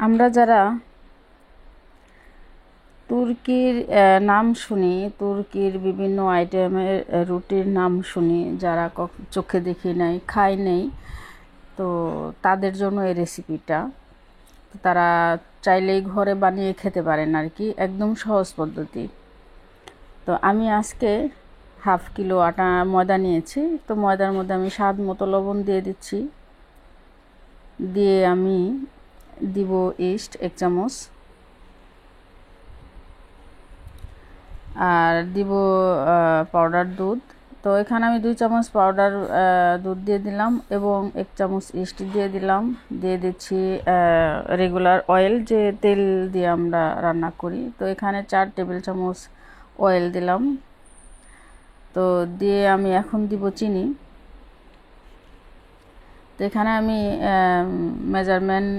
আমরা যারা তুর্কির নাম শুনি, তুর্কির বিভিন্ন আইটেমের রুটির নাম শুনি, যারা চোখে দেখি নাই, খাই নেই, তো তাদের জন্য এই রেসিপিটা। তারা চাইলেই ঘরে বানিয়ে খেতে পারেন আর কি, একদম সহজ পদ্ধতি। তো আমি আজকে হাফ কিলো আটা ময়দা নিয়েছি। তো ময়দার মধ্যে আমি স্বাদ মতো লবণ দিয়ে দিচ্ছি, দিয়ে আমি দিব ইস্ট 1 চামচ, আর দিব পাউডার দুধ। তো এখানে আমি 2 চামচ পাউডার দুধ দিয়ে দিলাম এবং 1 চামচ ইস্ট দিয়ে দিলাম। দিয়ে দিচ্ছি রেগুলার অয়েল, যে তেল দিয়ে আমরা রান্না করি। তো এখানে 4 টেবিল চামচ অয়েল দিলাম। তো দিয়ে আমি এখন দিব চিনি। তো এখানে আমি মেজারমেন্ট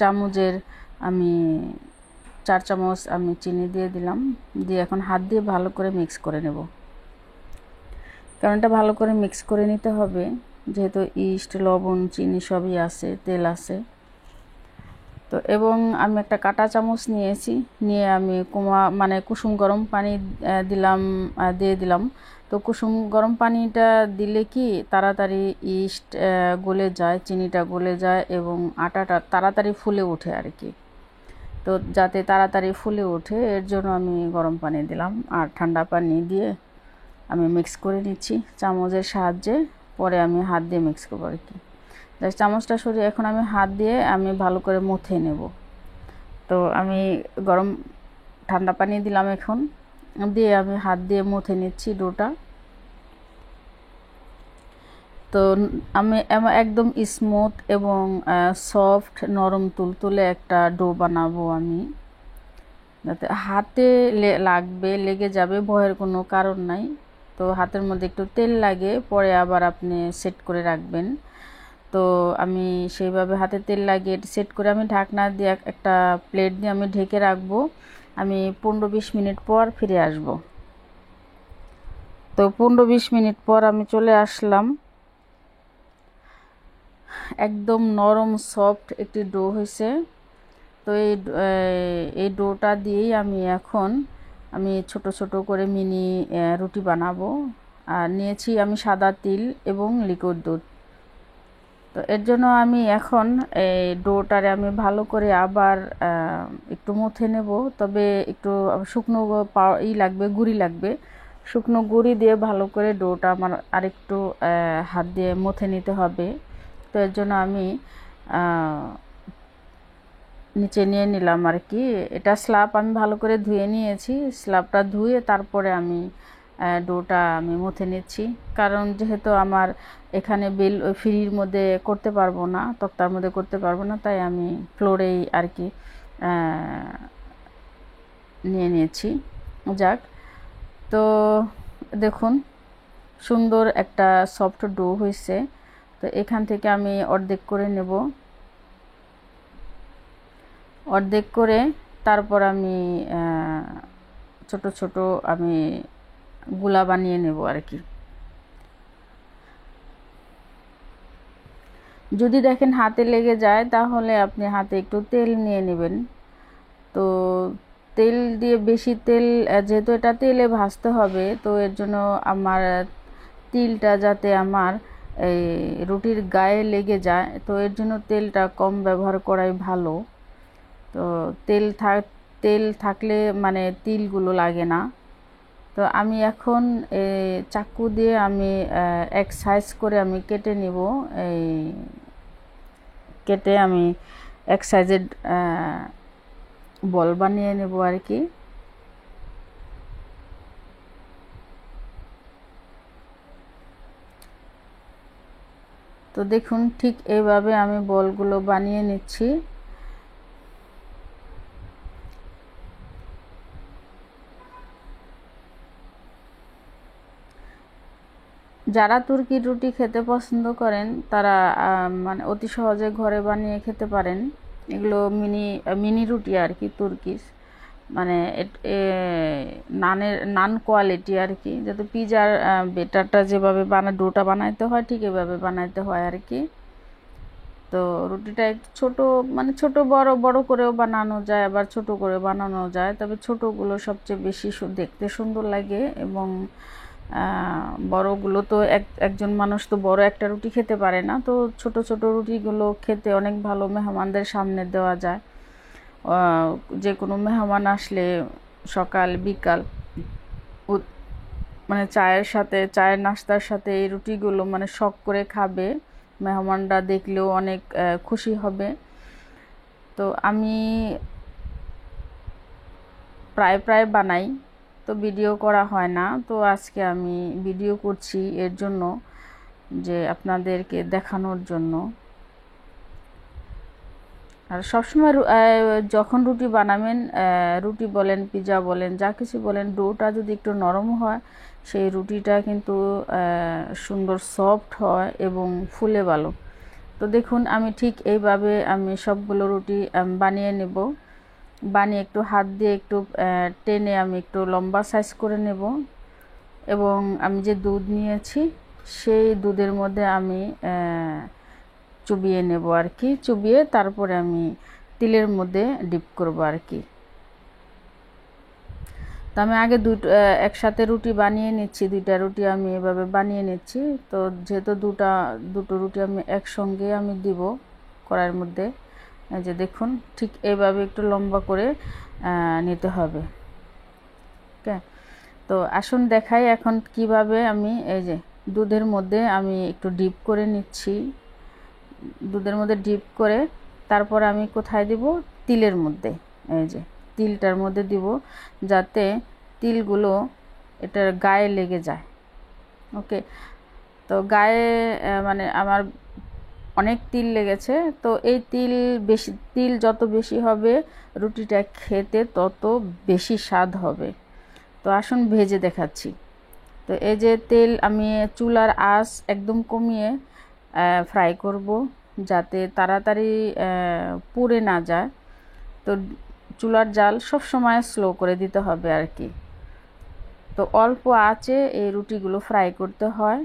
চামচের আমি 4 চামচ আমি চিনি দিয়ে দিলাম। দিয়ে এখন হাত দিয়ে ভালো করে মিক্স করে নেব, কারণ এটা ভালো করে মিক্স করে নিতে হবে, যেহেতু ইস্ট, লবণ, চিনি সবই আছে, তেল আছে। তো এবং আমি একটা কাঁটা চামচ নিয়েছি, নিয়ে আমি কুসুম গরম পানি দিয়ে দিলাম। তো কুসুম গরম পানিটা দিলে কি তাড়াতাড়ি ইস্ট গলে যায়, চিনিটা গলে যায় এবং আটাটা তাড়াতাড়ি ফুলে ওঠে আর কি। তো যাতে তাড়াতাড়ি ফুলে ওঠে এর জন্য আমি গরম পানি দিলাম, আর ঠান্ডা পানি দিয়ে আমি মিক্স করে নিচ্ছি চামচের সাহায্যে। পরে আমি হাত দিয়ে মিক্স করবো আর কি। চামচটা সরিয়ে এখন আমি হাত দিয়ে আমি ভালো করে মথে নেব। তো আমি ঠান্ডা পানি দিলাম এখন, দিয়ে আমি হাত দিয়ে মথে নিচ্ছি ডোটা। তো আমি একদম স্মুথ এবং সফট, নরম তুলতুলে একটা ডো বানাবো আমি, যাতে হাতে লেগে যাবে ভয়ের কোনো কারণ নাই। তো হাতের মধ্যে একটু তেল লাগে, পরে আবার আপনি সেট করে রাখবেন। তো আমি সেইভাবে হাতে তেল লাগিয়ে সেট করে আমি ঢাকনা দিয়ে একটা প্লেট দিয়ে আমি ঢেকে রাখবো। আমি 15-20 মিনিট পর ফিরে আসব। তো 15-20 মিনিট পর আমি চলে আসলাম। একদম নরম সফট একটি ডো হয়েছে। তো এই ডোটা দিয়েই আমি ছোট ছোট করে মিনি রুটি বানাবো। আর নিয়েছি আমি সাদা তিল এবং লিকুইড দুধ। তো এর জন্য আমি এখন এই ডোটারে আমি ভালো করে আবার একটু মথে নেব। তবে একটু শুকনো লাগবে, গুঁড়ি লাগবে। শুকনো গুঁড়ি দিয়ে ভালো করে ডোটা আমার আরেকটু হাত দিয়ে মথে নিতে হবে। তো এর জন্য আমি নিচে নিয়ে নিলাম আর কি। এটা স্ল্যাব আমি ভালো করে ধুয়ে নিয়েছি। স্ল্যাবটা ধুয়ে তারপরে আমি ডোটা আমি মথে নিচ্ছি, কারণ যেহেতু আমার এখানে ফ্রির মধ্যে করতে পারবো না, তক্তার মধ্যে করতে পারবো না, তাই আমি ফ্লোরেই আর কি নিয়ে নিয়েছি। যাক, তো দেখুন সুন্দর একটা সফট ডো হয়েছে। তো এখান থেকে আমি অর্ধেক করে নেব, অর্ধেক করে তারপর আমি ছোট ছোট আমি গুলা বানিয়ে নেব আর কি। যদি দেখেন হাতে লেগে যায় তাহলে আপনি হাতে একটু তেল নিয়ে নেবেন। তো তেল দিয়ে বেশি তেল, যেহেতু এটা তেলে ভাজতে হবে, তো এর জন্য আমার তিলটা যাতে আমার এই রুটির গায়ে লেগে যায়, তো এর জন্য তেলটা কম ব্যবহার করাই ভালো। তো তেল থাকলে মানে তিলগুলো লাগে না। তো আমি এখন চাকু দিয়ে আমি এক সাইজ করে আমি কেটে নিব। কেটে আমি এক সাইজের বল বানিয়ে নেব আর কি। তো দেখুন ঠিক এইভাবে আমি বলগুলো বানিয়ে নিচ্ছি। যারা তুর্কির রুটি খেতে পছন্দ করেন তারা মানে অতি সহজে ঘরে বানিয়ে খেতে পারেন। এগুলো মিনি রুটি আর কি, তুর্কির মানে নান কোয়ালিটি আর কি, যাতে পিজার বেটারটা যেভাবে ডোটা বানাইতে হয় ঠিক এভাবে বানাইতে হয় আর কি। তো তো রুটিটা একটু ছোট, মানে ছোট বড় বড় করেও বানানো যায়, আবার ছোট করে বানানো যায়, তবে ছোটগুলো সবচেয়ে বেশি দেখতে সুন্দর লাগে। এবং বড়গুলো তো একজন মানুষ তো বড় একটা রুটি খেতে পারে না, তো ছোট ছোট রুটিগুলো খেতে অনেক ভালো, মেহমানদের সামনে দেওয়া যায়। যে কোনো মেহমান আসলে সকাল বিকাল মানে চায়ের সাথে, চায়ের নাস্তার সাথে এই রুটিগুলো মানে শখ করে খাবে, মেহমানরা দেখলেও অনেক খুশি হবে। তো আমি প্রায় প্রায় বানাই, তো ভিডিও করা হয় না, তো আজকে আমি ভিডিও করছি এর জন্য যে আপনাদেরকে দেখানোর জন্য। আর সবসময় যখন রুটি বানাবেন, রুটি বলেন, পিৎজা বলেন, যা কিছু বলেন, ডোটা যদি একটু নরম হয় সেই রুটিটা কিন্তু সুন্দর সফট হয় এবং ফুলে ভালো। তো দেখুন আমি ঠিক এইভাবে আমি সবগুলো রুটি বানিয়ে নেব। বানিয়ে একটু হাত দিয়ে একটু টেনে আমি একটু লম্বা সাইজ করে নেব। এবং আমি যে দুধ নিয়েছি সেই দুধের মধ্যে আমি চুবিয়ে নেব আর কি, চুবিয়ে তারপরে আমি তিলের মধ্যে ডিপ করব আর কি। তো আমি আগে একসাথে রুটি বানিয়ে নিচ্ছি, 2টা রুটি আমি এভাবে বানিয়ে নিচ্ছি। তো যেহেতু দুটো রুটি আমি একসঙ্গে আমি দিব কড়াইয়ের মধ্যে, এই যে দেখুন ঠিক এইভাবে একটু লম্বা করে নিতে হবে। ওকে, তো আসুন দেখাই এখন কিভাবে আমি এই যে দুধের মধ্যে আমি একটু ডিপ করে নিচ্ছি। দুধের মধ্যে ডিপ করে তারপর আমি কোথায় দিব, তিলের মধ্যে, এই যে তিলটার মধ্যে দিব, যাতে তিলগুলো এটার গায়ে লেগে যায়। ওকে, তো গায়ে মানে আমার অনেক তিল লেগেছে, তো এই তিল যত বেশি হবে রুটিটা খেতে তত বেশি স্বাদ হবে। তো আসুন ভেজে দেখাচ্ছি। তো এই যে তেল আমি চুলার আঁচ একদম কমিয়ে ফ্রাই করব, যাতে তাড়াতাড়ি পুড়ে না যায়। তো চুলার জাল সব সময় স্লো করে দিতে হবে আর কি। তো অল্প আঁচে এই রুটিগুলো ফ্রাই করতে হয়।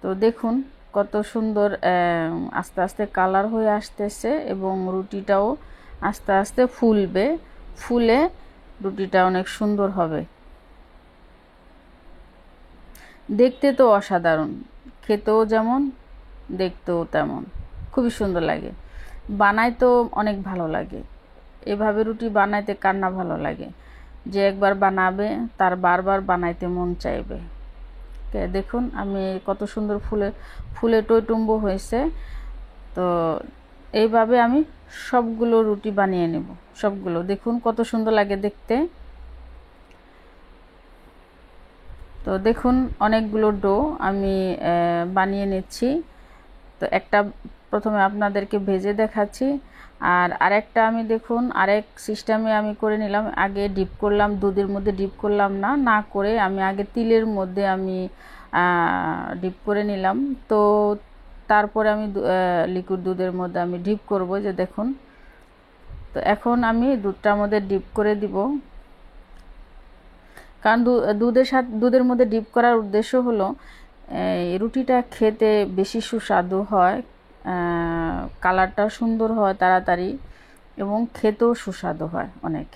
তো দেখুন কত সুন্দর আস্তে আস্তে কালার হয়ে আসতেছে এবং রুটিটাও আস্তে আস্তে ফুলবে, ফুলে রুটিটা অনেক সুন্দর হবে। দেখতে তো অসাধারণ, খেতেও যেমন, দেখতেও তেমন, খুবই সুন্দর লাগে। বানাইতে অনেক ভালো লাগে। এভাবে রুটি বানাইতে কার না ভালো লাগে, যে একবার বানাবে তার বারবার বানাইতে মন চাইবে। দেখুন আমি কত সুন্দর ফুলে টইটুম্ব হয়েছে। তো এইভাবে আমি সবগুলো রুটি বানিয়ে নেব, সবগুলো। দেখুন কত সুন্দর লাগে দেখতে। তো দেখুন অনেকগুলো ডো আমি বানিয়ে নিচ্ছি। তো একটা প্রথমে আপনাদেরকে ভেজে দেখাচ্ছি, আর আরেকটা আমি দেখুন আরেক সিস্টেমে আমি করে নিলাম। আগে ডিপ করলাম, দুধের মধ্যে ডিপ করলাম না করে আমি আগে তিলের মধ্যে আমি ডিপ করে নিলাম। তো তারপরে আমি লিকুইড দুধের মধ্যে আমি ডিপ করব, যে দেখুন। তো এখন আমি দুধটার মধ্যে ডিপ করে দিব, কারণ দুধের মধ্যে ডিপ করার উদ্দেশ্য হলো রুটিটা খেতে বেশি সুস্বাদু হয়, কালারটা সুন্দর হয় তাড়াতাড়ি, এবং খেতেও সুস্বাদু হয় অনেক।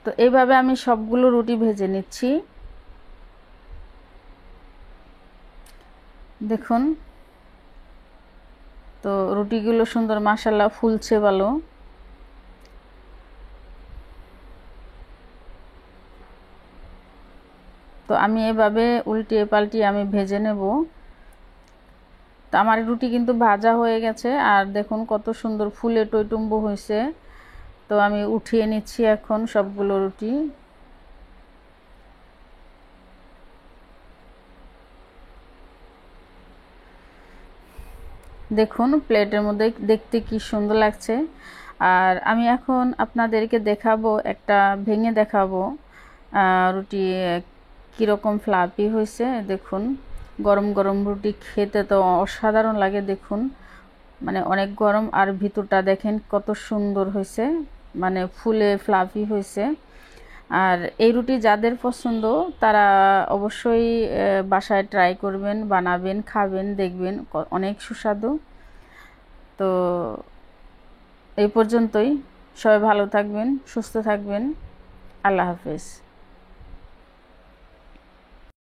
তো এইভাবে আমি সবগুলো রুটি ভেজে নিচ্ছি। দেখুন তো রুটিগুলো সুন্দর মাশাআল্লাহ ফুলছে ভালো। তো আমি এভাবে উল্টিয়ে পাল্টিয়ে আমি ভেজে নেব। তো আমার রুটি কিন্তু ভাজা হয়ে গেছে, আর দেখুন কত সুন্দর ফুলে টইটুম্ব হয়েছে। তো আমি উঠিয়ে নিচ্ছি এখন সবগুলো রুটি। দেখুন প্লেটের মধ্যে দেখতে কি সুন্দর লাগছে। আর আমি এখন আপনাদেরকে দেখাবো, একটা ভেঙে দেখাবো রুটি কীরকম ফ্লাফি হয়েছে। দেখুন গরম গরম রুটি খেতে তো অসাধারণ লাগে। দেখুন মানে অনেক গরম, আর ভিতরটা দেখেন কত সুন্দর হয়েছে, মানে ফুলে ফ্লাফি হয়েছে। আর এই রুটি যাদের পছন্দ তারা অবশ্যই বাসায় ট্রাই করবেন, বানাবেন, খাবেন, দেখবেন অনেক সুস্বাদু। তো এই পর্যন্তই, সবাই ভালো থাকবেন, সুস্থ থাকবেন। আল্লাহ হাফেজ।